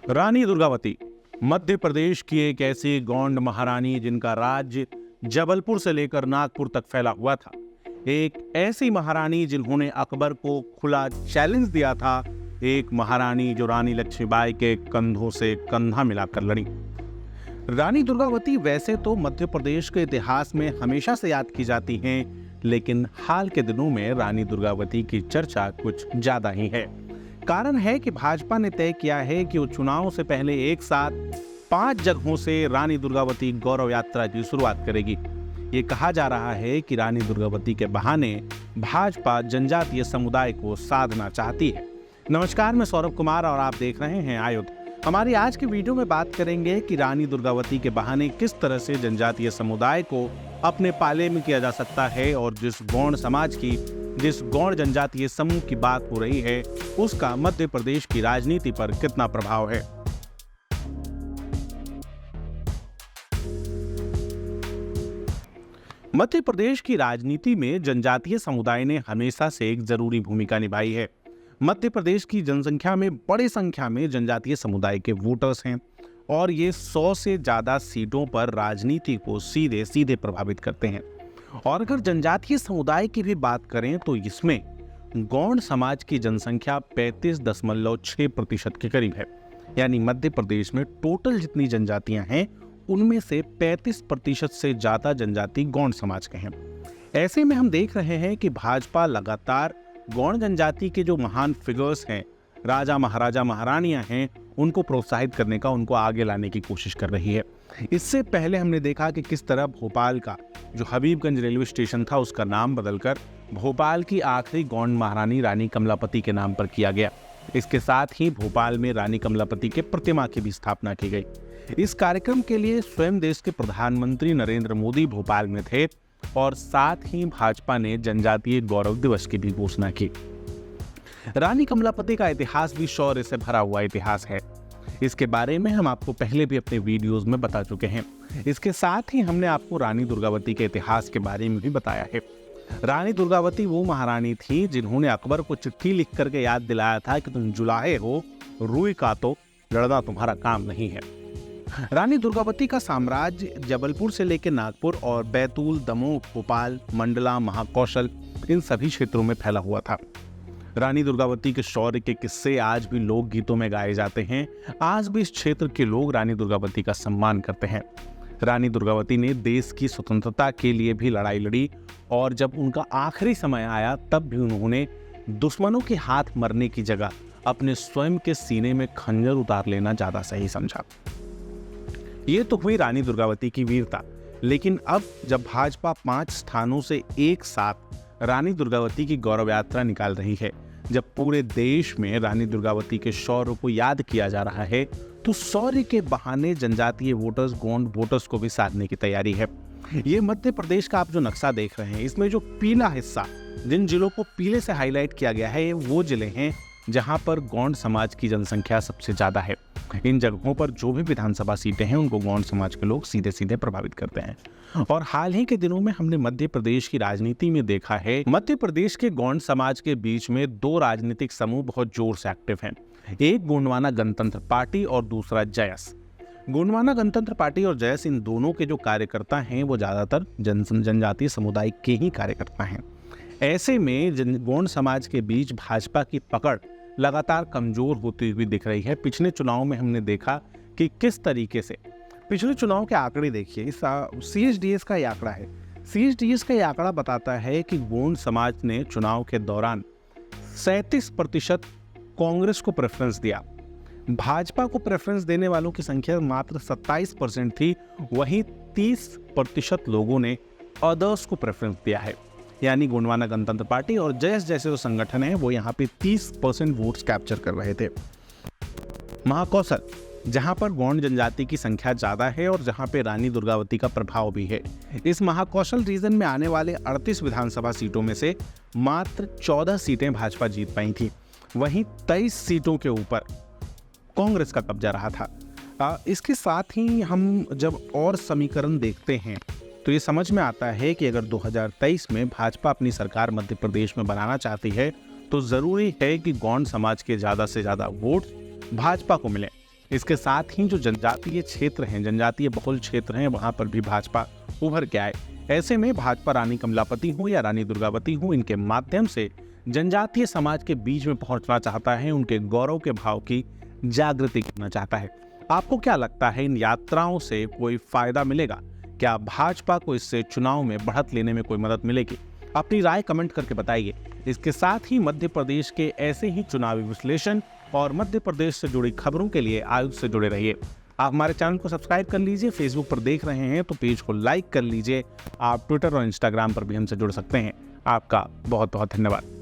रानी दुर्गावती मध्य प्रदेश की एक ऐसी गौंड महारानी जिनका राज्य जबलपुर से लेकर नागपुर तक फैला हुआ था। एक ऐसी महारानी जिन्होंने अकबर को खुला चैलेंज दिया था। एक महारानी जो रानी लक्ष्मीबाई के कंधों से कंधा मिलाकर लड़ी। रानी दुर्गावती वैसे तो मध्य प्रदेश के इतिहास में हमेशा से याद की जाती हैं, लेकिन हाल के दिनों में रानी दुर्गावती की चर्चा कुछ ज्यादा ही है। कारण है कि भाजपा ने तय किया है कि वो चुनाव से पहले एक साथ 5 जगहों से रानी दुर्गावती गौरव यात्रा की शुरुआत करेगी। ये कहा जा रहा है कि रानी दुर्गावती के बहाने भाजपा जनजातीय समुदाय को साधना चाहती है। नमस्कार, मैं सौरभ कुमार और आप देख रहे हैं आयुध। हमारी आज की वीडियो में बात करेंगे कि रानी दुर्गावती के बहाने किस तरह से जनजातीय समुदाय को अपने पाले में किया जा सकता है और जिस गौड़ जनजातीय समूह की बात हो रही है उसका मध्य प्रदेश की राजनीति पर कितना प्रभाव है। मध्य प्रदेश की राजनीति में जनजातीय समुदाय ने हमेशा से एक जरूरी भूमिका निभाई है। मध्य प्रदेश की जनसंख्या में बड़ी संख्या में जनजातीय समुदाय के वोटर्स हैं और ये 100 से ज्यादा सीटों पर राजनीति को सीधे सीधे प्रभावित करते हैं। और अगर जनजातीय समुदाय की भी बात करें तो इसमें गौंड समाज की जनसंख्या 35.6% के करीब है। यानी मध्य प्रदेश में टोटल जितनी जनजातियां हैं उनमें से 35% से ज्यादा जनजाति गौंड समाज के हैं। ऐसे में हम देख रहे हैं कि भाजपा लगातार गौंड जनजाति के जो महान फिगर्स हैं, राजा महाराजा महारानियां हैं, उनको प्रोत्साहित करने का, उनको आगे लाने की कोशिश कर रही है। इससे पहले हमने देखा कि किस तरह भोपाल का जो हबीबगंज रेलवे स्टेशन था उसका नाम बदलकर भोपाल की आखिरी गौंड महारानी रानी कमलापति के नाम पर किया गया। इसके साथ ही भोपाल में रानी कमलापति के प्रतिमा की भी स्थापना की गई। इस कार्यक्रम के लिए स्वयं देश के प्रधानमंत्री नरेंद्र मोदी भोपाल में थे और साथ ही भाजपा ने जनजातीय गौरव दिवस की भी घोषणा की। रानी कमलापति का इतिहास भी शौर्य से भरा हुआ इतिहास है। इसके बारे में हम आपको पहले भी अपने वीडियोस में बता चुके हैं। इसके साथ ही हमने आपको रानी दुर्गावती के इतिहास के बारे में भी बताया है। रानी दुर्गावती वो महारानी थी जिन्होंने अकबर को चिट्ठी लिख करके याद दिलाया था कि तुम जुलाहे हो, रूई का तो लड़ना तुम्हारा काम नहीं है। रानी दुर्गावती का साम्राज्य जबलपुर से लेकर नागपुर और बैतूल, दमोह, भोपाल, मंडला, महाकौशल इन सभी क्षेत्रों में फैला हुआ था। रानी दुर्गावती के शौर्य के किस्से आज भी लोकगीतों में गाए जाते हैं। आज भी इस क्षेत्र के लोग रानी दुर्गावती का सम्मान करते हैं। रानी दुर्गावती ने देश की स्वतंत्रता के लिए भी लड़ाई लड़ी और जब उनका आखिरी समय आया तब भी उन्होंने दुश्मनों के हाथ मरने की जगह अपने स्वयं के सीने में खंजर उतार लेना ज्यादा सही समझा। ये तो हुई रानी दुर्गावती की वीरता, लेकिन अब जब भाजपा 5 स्थानों से एक साथ रानी दुर्गावती की गौरव यात्रा निकाल रही है, जब पूरे देश में रानी दुर्गावती के शौर्य को याद किया जा रहा है, तो शौर्य के बहाने जनजातीय वोटर्स, गौंड वोटर्स को भी साधने की तैयारी है। ये मध्य प्रदेश का आप जो नक्शा देख रहे हैं, इसमें जो पीला हिस्सा, जिन जिलों को पीले से हाईलाइट किया गया है, वो जिले हैं जहां पर गौंड समाज की जनसंख्या सबसे ज्यादा है। इन जगहों पर जो भी विधानसभा सीटें हैं उनको गौंड समाज के लोग सीधे सीधे प्रभावित करते हैं। और हाल ही के दिनों में हमने मध्य प्रदेश की राजनीति में देखा है, मध्य प्रदेश के गौंड समाज के बीच में 2 राजनीतिक समूह बहुत जोर से एक्टिव हैं। एक गोंडवाना गणतंत्र पार्टी और दूसरा जयस। गोंडवाना गणतंत्र पार्टी और जयस, इन दोनों के जो कार्यकर्ता हैं वो ज्यादातर जनजातीय समुदाय के ही कार्यकर्ता हैं। ऐसे में गौंड समाज के बीच भाजपा की पकड़ लगातार कमजोर होती हुई दिख रही है। पिछले चुनाव में हमने देखा कि किस तरीके से, पिछले चुनाव के आंकड़े देखिए, इस CSDS का ये आंकड़ा है। CSDS का ये आंकड़ा बताता है कि गौंड समाज ने चुनाव के दौरान 37% कांग्रेस को प्रेफरेंस दिया। भाजपा को प्रेफरेंस देने वालों की संख्या मात्र 27% थी। वहीं 30% लोगों ने अदर्स को प्रेफरेंस दिया है। यानी गोंडवाना गणतंत्र पार्टी और जयस जैसे जो संगठन है वो यहाँ पे 30% वोट्स कैप्चर कर रहे थे। महाकौशल, जहाँ पर गौंड जनजाति की संख्या ज्यादा है और जहाँ पे रानी दुर्गावती का प्रभाव भी है, इस महाकौशल रीजन में आने वाले 38 विधानसभा सीटों में से मात्र 14 सीटें भाजपा जीत पाई थी। वहीं 23 सीटों के ऊपर कांग्रेस का कब्जा रहा था। इसके साथ ही हम जब और समीकरण देखते हैं तो ये समझ में आता है कि अगर 2023 में भाजपा अपनी सरकार मध्य प्रदेश में बनाना चाहती है तो जरूरी है कि गौंड समाज के ज्यादा से ज्यादा वोट भाजपा को मिले। इसके साथ ही जो जनजातीय क्षेत्र हैं, जनजातीय बहुल क्षेत्र हैं, वहां पर भी भाजपा उभर के आए। ऐसे में भाजपा रानी कमलापति हो या रानी दुर्गावती हो, इनके माध्यम से जनजातीय समाज के बीच में पहुंचना चाहता है, उनके गौरव के भाव की जागृति करना चाहता है। आपको क्या लगता है, इन यात्राओं से कोई फायदा मिलेगा? क्या भाजपा को इससे चुनाव में बढ़त लेने में कोई मदद मिलेगी? अपनी राय कमेंट करके बताइए। इसके साथ ही मध्य प्रदेश के ऐसे ही चुनावी विश्लेषण और मध्य प्रदेश से जुड़ी खबरों के लिए आयुष से जुड़े रहिए। आप हमारे चैनल को सब्सक्राइब कर लीजिए। फेसबुक पर देख रहे हैं तो पेज को लाइक कर लीजिए। आप ट्विटर और इंस्टाग्राम पर भी हमसे जुड़ सकते हैं। आपका बहुत बहुत धन्यवाद।